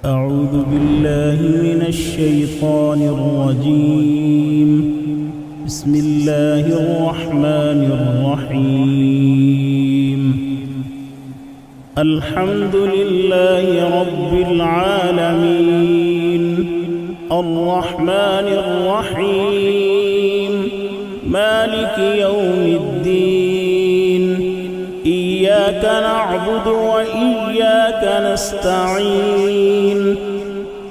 أعوذ بالله من الشيطان الرجيم. بسم الله الرحمن الرحيم. الحمد لله رب العالمين، الرحمن الرحيم، مالك يوم الدين. إياك نعبد وإياك نستعين.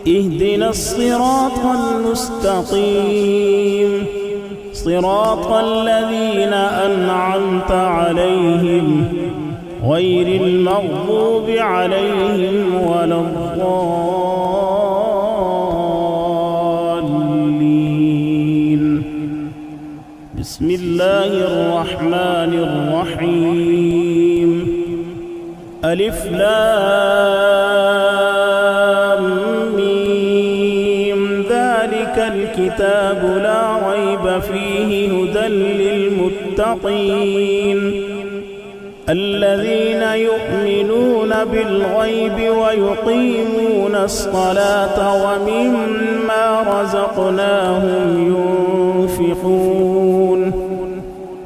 اهدنا الصراط المستقيم، صراط الذين أنعمت عليهم غير المغضوب عليهم ولا الضالين. بسم الله الرحمن الرحيم. ألف لام ميم. ذلك الكتاب لا ريب فيه هدى للمتقين الذين يؤمنون بالغيب ويقيمون الصلاة ومما رزقناهم ينفقون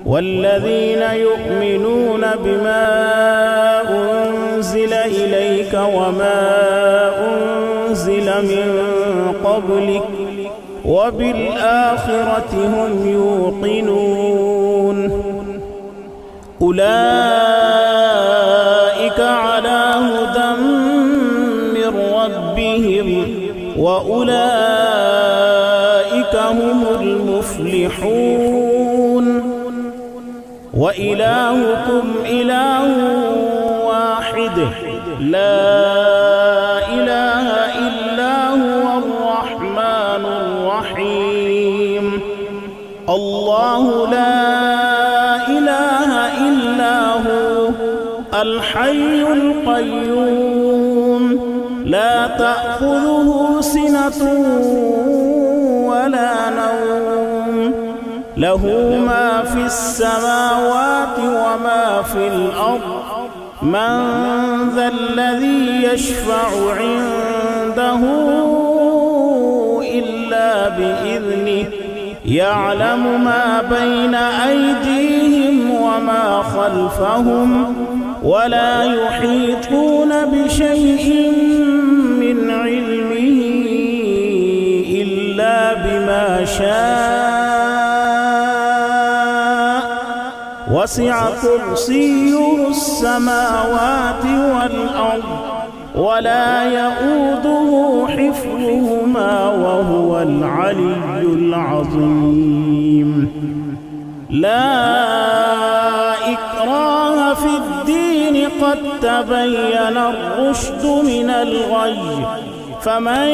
والذين يؤمنون بما أنزل إليك وما أنزل من قبلك وبالآخرة هم يوقنون. أولئك على هدى من ربهم وأولئك هم المفلحون. وإلهكم إله واحد لا إله إلا هو الرحمن الرحيم. الله لا إله إلا هو الحي القيوم لا تأخذه سنة ولا نوم له ما في السماوات وما في الأرض. من ذا الذي يشفع عنده إلا بإذنه يعلم ما بين أيديهم وما خلفهم ولا يحيطون بشيء من علمه إلا بما شاء. وسع كرسيه السماوات والأرض ولا يؤوده حفظهما وهو العلي العظيم. لا إكراه في الدين قد تبين الرشد من الغي. فمن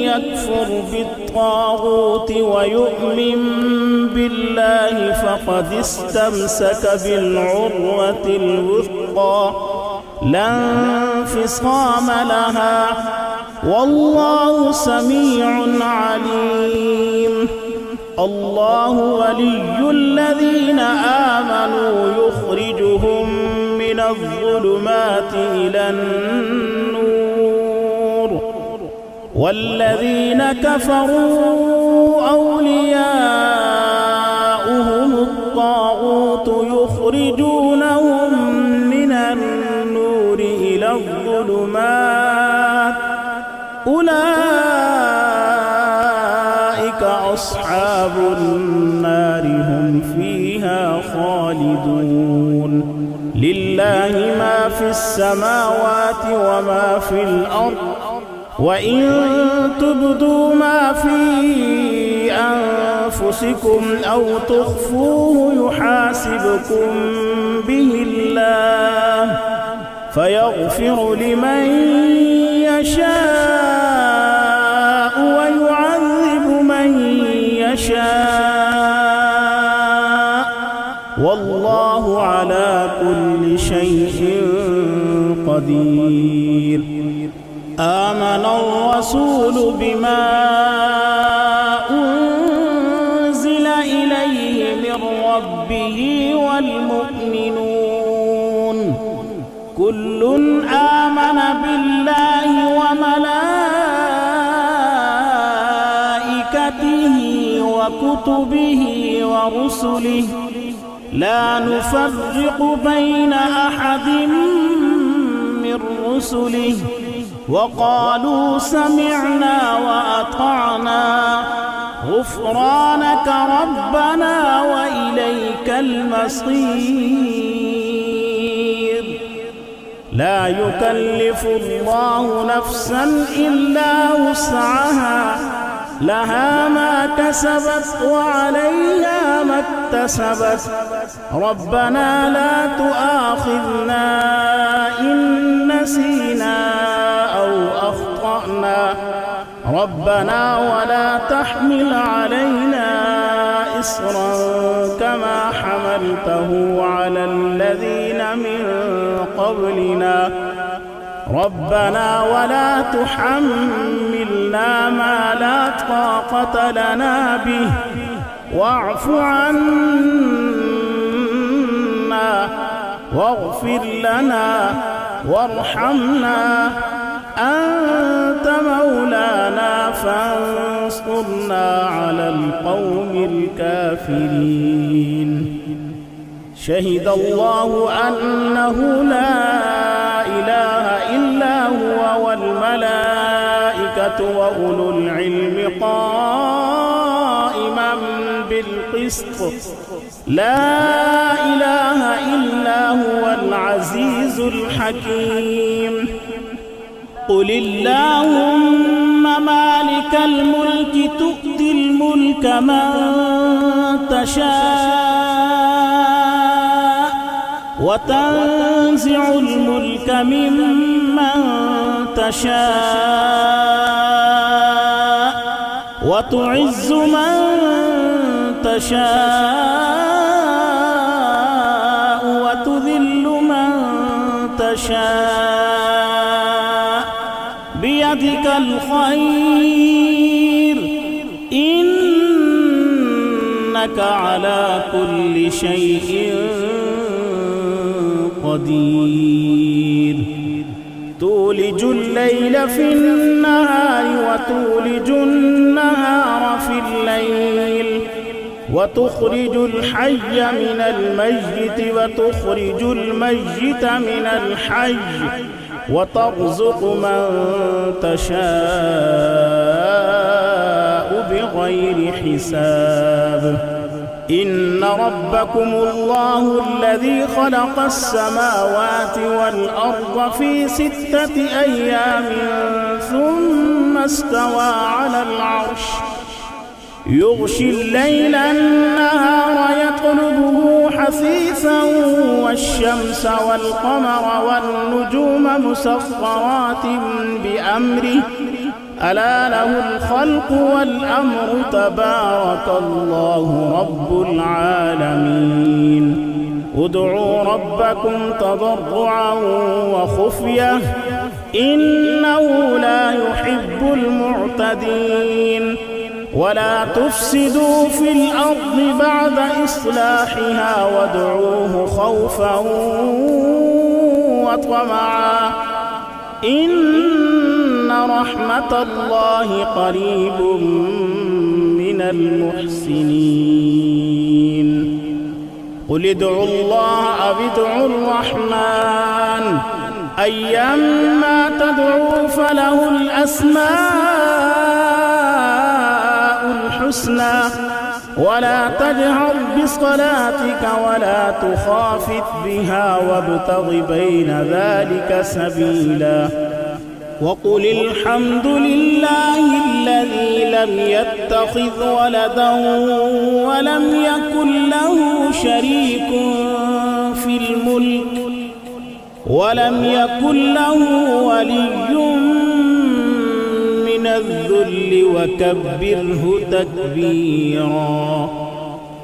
يكفر بالطاغوت ويؤمن بالله فقد استمسك بالعروة الوثقى لا انفصام لها والله سميع عليم. الله ولي الذين آمنوا يخرجهم من الظلمات إلى النور والذين كفروا أولياؤهم الطاغوت يخرجونهم من النور إلى الظلمات. أولئك أصحاب النار هم فيها خالدون. لله ما في السماوات وما في الأرض وإن تبدوا ما في أنفسكم أو تخفوه يحاسبكم به الله فيغفر لمن يشاء ويعذب من يشاء والله على كل شيء قدير. آمن الرسول بما أنزل إليه من ربه والمؤمنون كل آمن بالله وملائكته وكتبه ورسله لا نفرق بين أحد من رسله وقالوا سمعنا وأطعنا غفرانك ربنا وإليك المصير. لا يكلف الله نفسا إلا وسعها لها ما كسبت وعليها ما اكتسبت ربنا لا تؤاخذنا إن نسينا أو أخطأنا ربنا ولا تحمل علينا إصرا كما حملته على الذين من قبلنا ربنا ولا تحملنا ما لا طاقة لنا به واعف عنا واغفر لنا وارحمنا أنت مولانا فانصرنا على القوم الكافرين. شهد الله أنه لا إله إلا هو والملائكة وأولو العلم قائما بالقسط لا إله إلا هو العزيز الحكيم. قل اللهم مالك الملك تؤتي الملك من تشاء وتنزع الملك ممن تشاء وتعز من تشاء وتذل من تشاء بيدك الخير إنك على كل شيء قدير. تولج الليل في النهار وتولج النهار في الليل وتخرج الحي من الميت وتخرج الميت من الحي وترزق من تشاء بغير حساب. إن ربكم الله الذي خلق السماوات والأرض في 6 أيام ثم استوى على العرش يغشي الليل النهار يطلبه حثيثا والشمس والقمر والنجوم مسخرات بأمره ألا له الخلق والأمر تبارك الله رب العالمين. ادعوا ربكم تضرعا وخفية إنه لا يحب المعتدين. ولا تفسدوا في الأرض بعد إصلاحها وادعوه خوفا وطمعا إن رحمة الله قريب من المحسنين. قل ادعوا الله أو ادعوا الرحمن أيما تدعوا فله الأسماء الحسنى ولا تجهر بصلاتك ولا تخافت بها وابتغ بين ذلك سبيلا. وقل الحمد لله الذي لم يتخذ ولدا ولم يكن له شريك في الملك ولم يكن له ولي من الذل وكبره تكبيرا.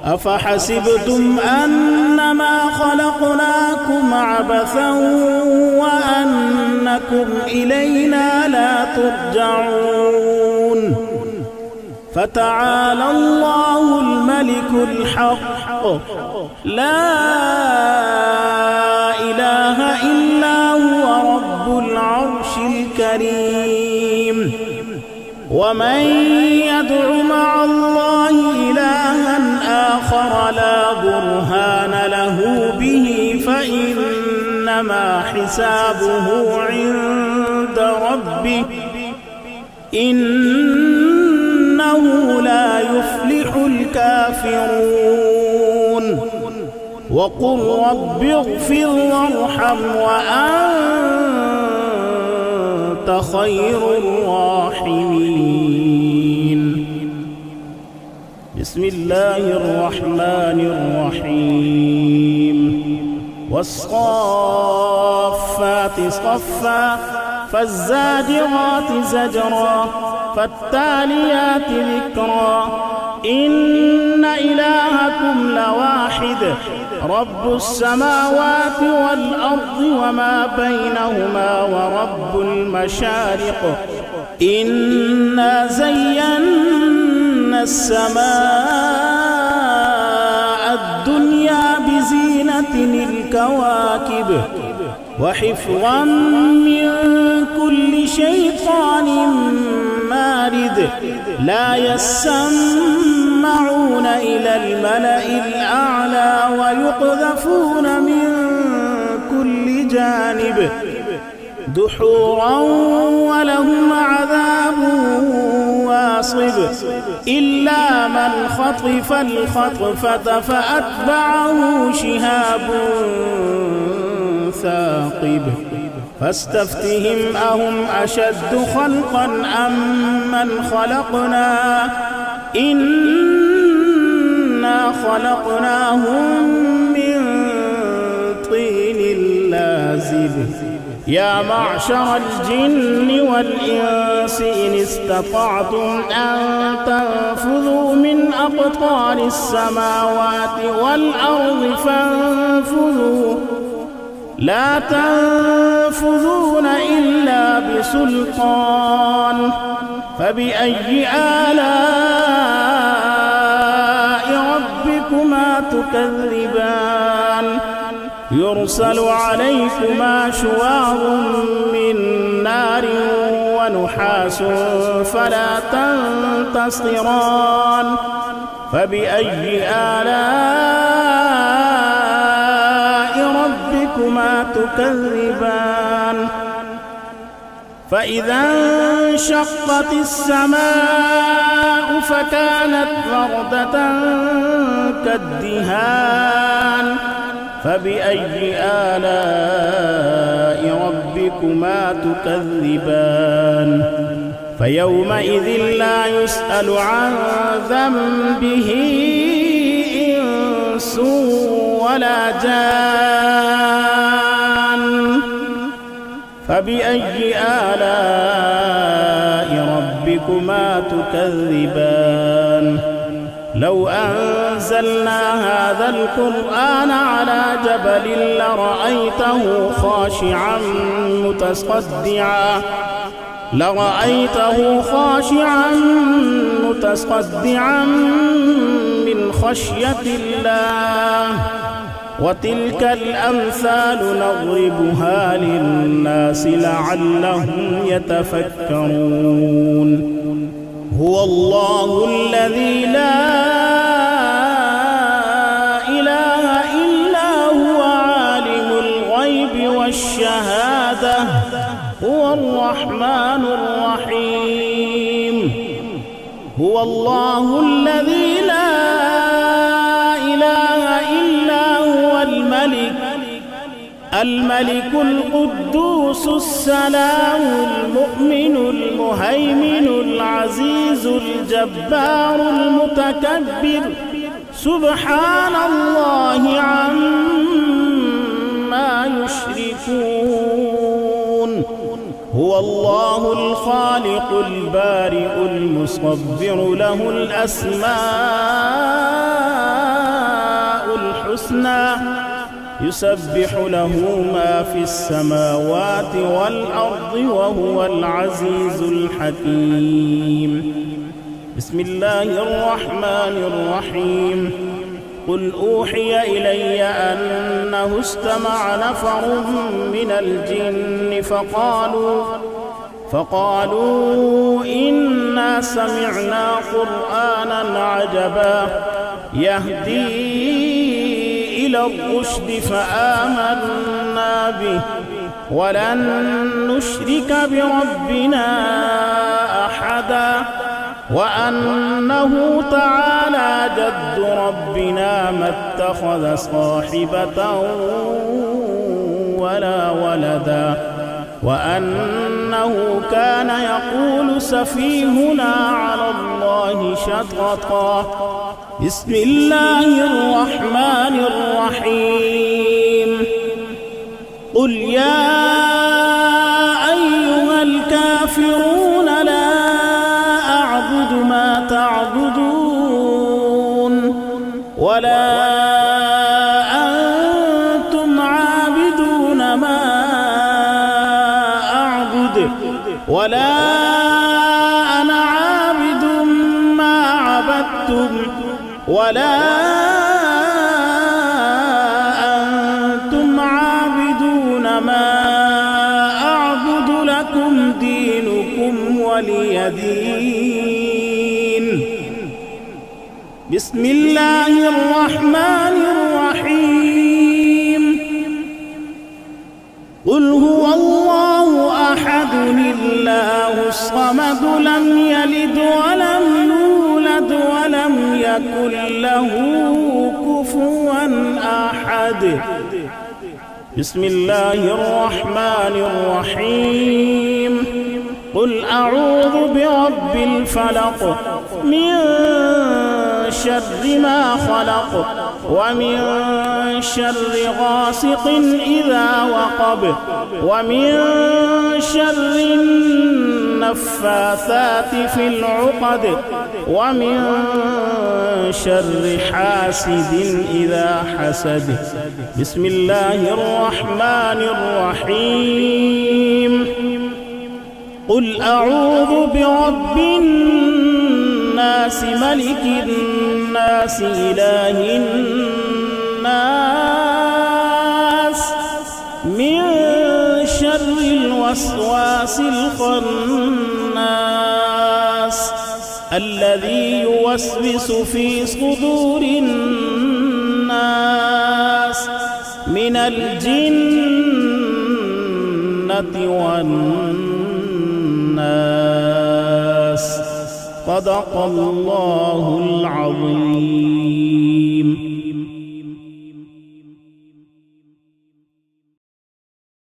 أفحسبتم أنما خلقناكم عبثا وأنكم إلينا لا ترجعون. فتعالى الله الملك الحق لا إله إلا كريم ومن يدع مع الله إلها آخر لا برهان له به فإنما حسابه عند ربه إنه لا يفلح الكافرون وقل رب اغفر وارحم وأنت خير الراحمين. بسم الله الرحمن الرحيم. والصافات صفا فالزاجرات زجرا فالتاليات ذكرا إن إلهكم لواحد رب السماوات والأرض وما بينهما ورب المشارق إنا زينا السماء الدنيا بزينة الكواكب وحفظا من كل شيطان مارد لا يسمعون إلى الملأ الأعلى ويقذفون من كل جانب دحورا ولهم عذاب واصب إلا من خطف الخطفة فأتبعه شهاب ثاقب فاستفتهم أهم أشد خلقا أم من خلقنا إنا خلقناهم من طين لازب يا معشر الجن والإنس إن استطعتم أن تنفذوا من أقطار السماوات والأرض فانفذوا لا تنفذون إلا بسلطان فبأي آلاء ربكما تكذبان يرسل عليكما شواظ من نار ونحاس فلا تنتصران فبأي آلاء ربكما تكذبان فإذا انشقت السماء فكانت وردة كالدهان فبأي آلاء ربكما تكذبان فيومئذ لا يسأل عن ذنبه إنس ولا جان فبأي آلاء ربكما تكذبان لو أنزلنا هذا القرآن على جبل لرأيته خاشعا متصدعا من خشية الله وتلك الأمثال نضربها للناس لعلهم يتفكرون هو الله الذي لا إله إلا هو عالم الغيب والشهادة هو الرحمن الرحيم هو الله الذي لا إله إلا هو الملك القدوس السلام المؤمن المهيمن العزيز الجبار المتكبر سبحان الله عما يشركون هو الله الخالق البارئ المصور له الأسماء الحسنى يسبح له ما في السماوات والأرض وهو العزيز الحكيم بسم الله الرحمن الرحيم قل أوحي إلي أنه استمع نفر من الجن فقالوا إنا سمعنا قرآنا عجبا يهدي إلى الرشد فآمنا به ولن نشرك بربنا أحدا وأنه تعالى جد ربنا ما اتخذ صاحبة ولا ولدا وأنه كان يقول سفيهنا على الله شططا. بسم الله الرحمن الرحيم. قل يا أيها الكافرون لا أعبد ما تعبدون ولا أنتم عابدون ما أعبد ولا أنا عابد ما عبدتم ولا أنتم عابدون ما أعبد لكم دينكم ولي دين. بسم الله الرحمن الرحيم. قل هو الله أحد الله الصمد لم يلد ولم يولد ولم يكن له كفوا أحد. بسم الله الرحمن الرحيم. قل أعوذ برب الفلق من شر ما خلق ومن شر غاسق إذا وقب ومن شر النفاثات في العقد ومن شر حاسد إذا حسد. بسم الله الرحمن الرحيم. قل أعوذ برب الناس ملك الناس إله الناس من شر الوسواس الخناس الذي يوسوس في صدور الناس من الجنة والناس. صدق الله العظيم.